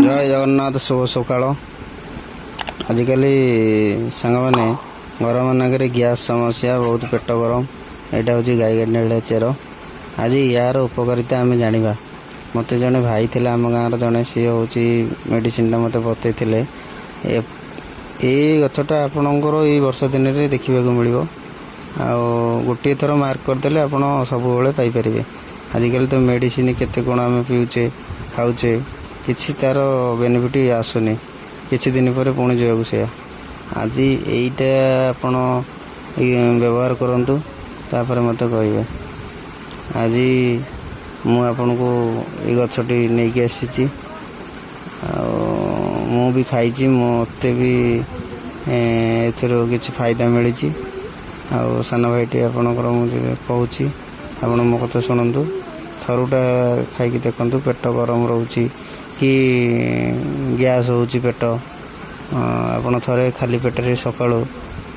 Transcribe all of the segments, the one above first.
ଜୟ ଜଗନ୍ନାଥ। ଶୁଭ ସକାଳ। ଆଜିକାଲି ସାଙ୍ଗମାନେ ଘରମାନଙ୍କରେ ଗ୍ୟାସ୍ ସମସ୍ୟା, ବହୁତ ପେଟ ଗରମ। ଏଇଟା ହେଉଛି ଗାଇଗେଣ୍ଡିଆ ଚେର। ଆଜି ୟାର ଉପକାରିତା ଆମେ ଜାଣିବା। ମୋତେ ଜଣେ ଭାଇ ଥିଲା ଆମ ଗାଁର ଜଣେ, ସିଏ ହେଉଛି ମେଡ଼ିସିନଟା ମୋତେ ବତେଇଥିଲେ। ଏଇ ଗଛଟା ଆପଣଙ୍କର ଏଇ ବର୍ଷା ଦିନରେ ଦେଖିବାକୁ ମିଳିବ। ଆଉ ଗୋଟିଏ ଥର ମାର୍କ କରିଦେଲେ ଆପଣ ସବୁବେଳେ ପାଇପାରିବେ। ଆଜିକାଲି ତ ମେଡ଼ିସିନ କେତେ କ'ଣ ଆମେ ପିଉଛେ, ଖାଉଛେ, କିଛି ତା'ର ବେନିଫିଟ୍ ଆସୁନି। କିଛି ଦିନ ପରେ ପୁଣି ଯିବାକୁ ସେୟା। ଆଜି ଏଇଟା ଆପଣ ବ୍ୟବହାର କରନ୍ତୁ, ତାପରେ ମୋତେ କହିବେ। ଆଜି ମୁଁ ଆପଣଙ୍କୁ ଏଇ ଗଛଟି ନେଇକି ଆସିଛି। ଆଉ ମୁଁ ବି ଖାଇଛି, ମୋତେ ବି ଏଥିରୁ କିଛି ଫାଇଦା ମିଳିଛି। ଆଉ ସାନ ଭାଇଟି ଆପଣଙ୍କର ମୁଁ କହୁଛି, ଆପଣ ମୋ କଥା ଶୁଣନ୍ତୁ। ଥରୁଟା ଖାଇକି ଦେଖନ୍ତୁ। ପେଟ ଗରମ ରହୁଛି କି ଗ୍ୟାସ୍ ହେଉଛି ପେଟ, ଆପଣ ଥରେ ଖାଲି ପେଟରେ ସକାଳୁ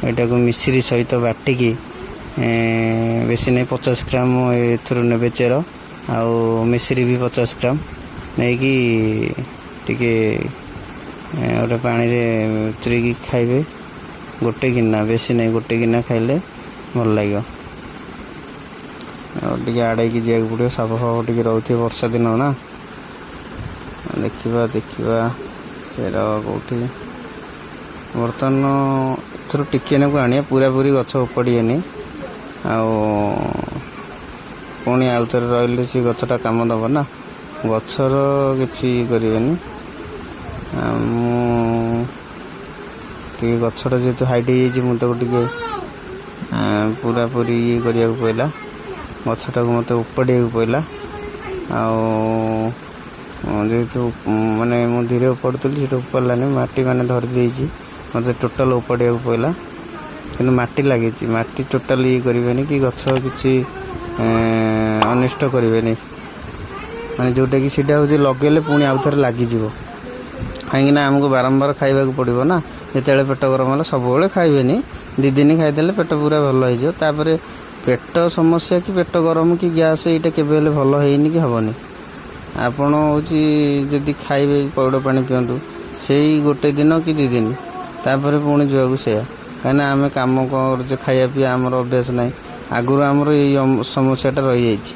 ଏଇଟାକୁ ମିଶ୍ରି ସହିତ ବାଟିକି, ବେଶୀ ନାହିଁ 50 ଗ୍ରାମ ଏଥିରୁ ନେବେ ଚେର, ଆଉ ମିଶ୍ରି ବି 50 ଗ୍ରାମ ନେଇକି ଟିକେ ଗୋଟେ ପାଣିରେ ବତୁରେଇକି ଖାଇବେ। ଗୋଟେ ଗିନା, ବେଶୀ ନାହିଁ, ଗୋଟେ ଗିନା ଖାଇଲେ ଭଲ ଲାଗିବ। ଆଉ ଟିକେ ଆଡ଼େଇକି ଯିବାକୁ ପଡ଼ିବ, ସାପ ଫାପ ଟିକେ ରହୁଥିବ, ବର୍ଷା ଦିନ ନା। ଦେଖିବା ଚେର କେଉଁଠି। ବର୍ତ୍ତମାନ ଏଥିରୁ ଟିକେ ନାକୁ ଆଣିବା, ପୁରାପୁରି ଗଛ ଉପାଡ଼ିବେନି। ଆଉ ପୁଣି ଆଉଥରେ ରହିଲେ ସେ ଗଛଟା କାମ ଦେବ ନା। ଗଛର କିଛି କରିବେନି। ମୁଁ ଟିକେ ଗଛଟା ଯେହେତୁ ହାଇଟ୍ ହେଇଯାଇଛି, ମୁଁ ତାକୁ ଟିକେ ପୁରାପୁରି ଇଏ କରିବାକୁ ପଡ଼ିଲା। ଗଛଟାକୁ ମୋତେ ଉପାଡ଼ିବାକୁ ପଡ଼ିଲା। ଆଉ ଯେହେତୁ ମାନେ ମୁଁ ଧୀରେ ଉପାଡ଼ୁଥିଲି, ସେଟା ଉପାଡ଼ିଲାନି, ମାଟି ମାନେ ଧରି ଦେଇଛି, ମୋତେ ଟୋଟାଲ୍ ଉପାଡ଼ିବାକୁ ପଡ଼ିଲା। କିନ୍ତୁ ମାଟି ଲାଗିଛି, ମାଟି ଟୋଟାଲ୍ ଇଏ କରିବେନି କି ଗଛ କିଛି ଅନିଷ୍ଟ କରିବେନି। ମାନେ ଯେଉଁଟାକି ସେଇଟା ହେଉଛି ଲଗେଇଲେ ପୁଣି ଆଉଥରେ ଲାଗିଯିବ। କାହିଁକିନା ଆମକୁ ବାରମ୍ବାର ଖାଇବାକୁ ପଡ଼ିବ ନା। ଯେତେବେଳେ ପେଟ ଗରମ ହେଲା, ସବୁବେଳେ ଖାଇବେନି, 2 ଦିନ ଖାଇଦେଲେ ପେଟ ପୁରା ଭଲ ହେଇଯିବ। ତାପରେ ପେଟ ସମସ୍ୟା କି ପେଟ ଗରମ କି ଗ୍ୟାସ୍, ଏଇଟା କେବେ ହେଲେ ଭଲ ହେଇନି କି ହେବନି। ଆପଣ ହେଉଛି ଯଦି ଖାଇବେ, ପଇଡ଼ ପାଣି ପିଅନ୍ତୁ, ସେଇ 1 ଦିନ କି 2 ଦିନ, ତାପରେ ପୁଣି ଯିବାକୁ ସେୟା। କାହିଁକିନା ଆମେ କାମ କରୁଛେ, ଖାଇବା ପିଇବା ଆମର ଅଭ୍ୟାସ ନାହିଁ। ଆଗରୁ ଆମର ଏଇ ସମସ୍ୟାଟା ରହିଯାଇଛି।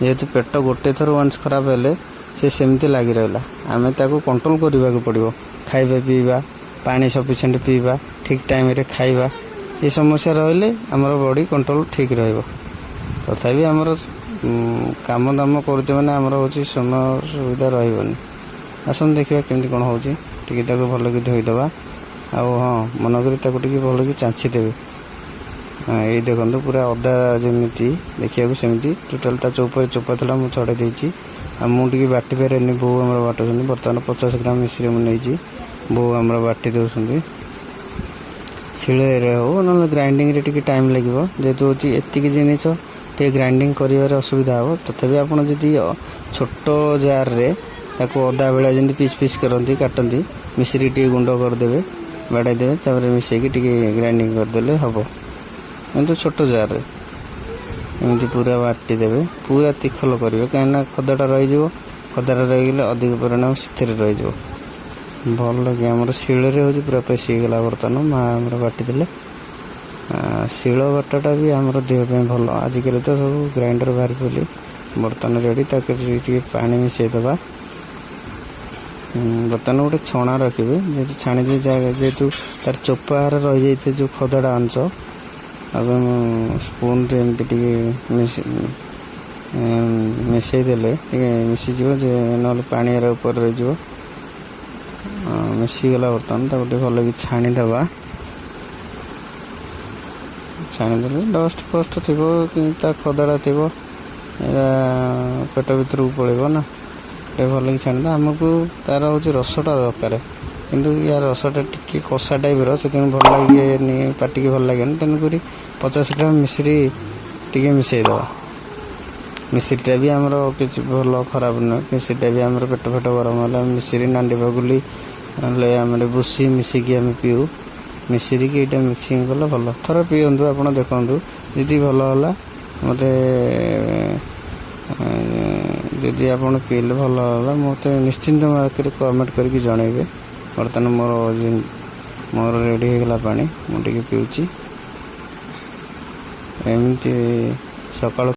ଯେହେତୁ ପେଟ ଗୋଟେ ଥର ୱାନ୍ସ ଖରାପ ହେଲେ ସେ ସେମିତି ଲାଗି ରହିଲା। ଆମେ ତାକୁ କଣ୍ଟ୍ରୋଲ୍ କରିବାକୁ ପଡ଼ିବ। ଖାଇବା ପିଇବା, ପାଣି ସଫିସିଏଣ୍ଟ ପିଇବା, ଠିକ୍ ଟାଇମ୍ରେ ଖାଇବା, ଏ ସମସ୍ୟା ରହିଲେ ଆମର ବଡ଼ି କଣ୍ଟ୍ରୋଲ୍ ଠିକ୍ ରହିବ। ତଥାପି ଆମର କାମ ଦାମ କରୁଛେ ମାନେ ଆମର ହେଉଛି ସମୟ ସୁବିଧା ରହିବନି। ଆସନ୍ତୁ ଦେଖିବା କେମିତି କ'ଣ ହେଉଛି। ଟିକେ ତାକୁ ଭଲକି ଧୋଇଦେବା। ଆଉ ହଁ, ମନେକରି ତାକୁ ଟିକେ ଭଲକି ଚାଞ୍ଚି ଦେବେ। ଏଇ ଦେଖନ୍ତୁ, ପୁରା ଅଦା ଯେମିତି ଦେଖିବାକୁ ସେମିତି ଟୋଟାଲ୍ ତା ଚୋପା ଥିଲା, ମୁଁ ଛଡ଼େଇ ଦେଇଛି। ଆଉ ମୁଁ ଟିକେ ବାଟି ପାରେନି, ବୋଉ ଆମର ବାଟୁଛନ୍ତି। ବର୍ତ୍ତମାନ 50 ଗ୍ରାମ ମିଶ୍ରି ମୁଁ ନେଇଛି, ବୋଉ ଆମର ବାଟି ଦେଉଛନ୍ତି। ଶିଳରେ ହେଉ ନହେଲେ ଗ୍ରାଇଣ୍ଡିଙ୍ଗରେ ଟିକେ ଟାଇମ୍ ଲାଗିବ। ଯେହେତୁ ହେଉଛି ଏତିକି ଜିନିଷ, ଟିକେ ଗ୍ରାଇଣ୍ଡିଙ୍ଗ କରିବାରେ ଅସୁବିଧା ହେବ। ତଥାପି ଆପଣ ଯଦି ଛୋଟ ଜାର୍ରେ ତାକୁ ଅଦା ଭଳିଆ ଯେମିତି ପିସ୍ ପିସ୍ କରନ୍ତି, କାଟନ୍ତି, ମିଶ୍ରି ଟିକେ ଗୁଣ୍ଡ କରିଦେବେ, ବାଡ଼ାଇ ଦେବେ, ତାପରେ ମିଶାଇକି ଟିକେ ଗ୍ରାଇଣ୍ଡିଙ୍ଗ କରିଦେଲେ ହେବ। କିନ୍ତୁ ଛୋଟ ଜାର୍ରେ ଏମିତି ପୁରା ବାଟି ଦେବେ, ପୁରା ତିଖଲ କରିବେ, କାହିଁକିନା ଖଦାଟା ରହିଯିବ। ଖଦାଟା ରହିଗଲେ ଅଧିକ ପରିମାଣ ସେଥିରେ ରହିଯିବ। ଭଲକି ଆମର ଶିଳରେ ହେଉଛି ପୁରା ପେଶି ହେଇଗଲା। ବର୍ତ୍ତମାନ ମାଆ ଆମର ବାଟିଦେଲେ। ଶିଳ ବାଟାଟା ବି ଆମର ଦେହ ପାଇଁ ଭଲ। ଆଜିକାଲି ତ ସବୁ ଗ୍ରାଇଣ୍ଡର ବାହାରି ପଡ଼ିଲେ। ବର୍ତ୍ତମାନ ରେଡ଼ି। ତାକୁ ଟିକେ ପାଣି ମିଶାଇ ଦେବା। ବର୍ତ୍ତମାନ ଗୋଟେ ଛଣା ରଖିବେ, ଯେହେତୁ ଛାଣିଦେଇ, ଯେହେତୁ ତାର ଚୋପାରେ ରହିଯାଇଥାଏ ଯେଉଁ ଖଦାଟା ଅଂଶ, ଆଉ ସ୍ପୁନ୍ରେ ଏମିତି ଟିକେ ମିଶାଇ ଦେଲେ ଟିକେ ମିଶିଯିବ, ଯେ ନହେଲେ ପାଣି ଏରା ଉପରେ ରହିଯିବ। ମିଶିଗଲା। ବର୍ତ୍ତମାନ ତାକୁ ଟିକେ ଭଲକି ଛାଣିଦେବା। ଛାଣିଦେଲେ ଡଷ୍ଟ ଫଷ୍ଟ ଥିବ କିନ୍ତୁ ତା ଖଦାଟା ଥିବ, ଏଇଟା ପେଟ ଭିତରକୁ ପଳେଇବ ନା। ଟିକେ ଭଲକି ଛାଣିଦେବା। ଆମକୁ ତା'ର ହେଉଛି ରସଟା ଦରକାର, କିନ୍ତୁ ୟା ରସଟା ଟିକେ କଷା ଟାଇପ୍ର, ସେଥିପାଇଁ ଭଲ ଲାଗେନି, ପାଟିକି ଭଲ ଲାଗେନି। ତେଣୁକରି 50 ଗ୍ରାମ ମିଶ୍ରି ଟିକେ ମିଶାଇଦେବା। ମିଶ୍ରିଟା ବି ଆମର କିଛି ଭଲ ଖରାପ ନୁହେଁ। ମିଶ୍ରିଟା ବି ଆମର ପେଟ ଗରମ ହେଲେ ଆମେ ମିଶ୍ରି, ନାଣ୍ଡି ବଗୁଲି, ନହେଲେ ଆମର ଭୁସି ମିଶିକି ଆମେ ପିଉ। ମିଶ୍ରିକି ଏଇଟା ମିକ୍ସିଂ କଲେ ଭଲ। ଥରେ ପିଅନ୍ତୁ, ଆପଣ ଦେଖନ୍ତୁ। ଯଦି ଭଲ ହେଲା ମୋତେ ଯଦି ଆପଣ ପିଇଲେ ଭଲ ହେଲା ମୋତେ ନିଶ୍ଚିନ୍ତ ମାର୍କରେ କମେଣ୍ଟ କରିକି ଜଣାଇବେ। ବର୍ତ୍ତମାନ ମୋର ରେଡ଼ି ହେଇଗଲା ପାଣି, ମୁଁ ଟିକେ ପିଉଛି। ଏମିତି ସକାଳୁ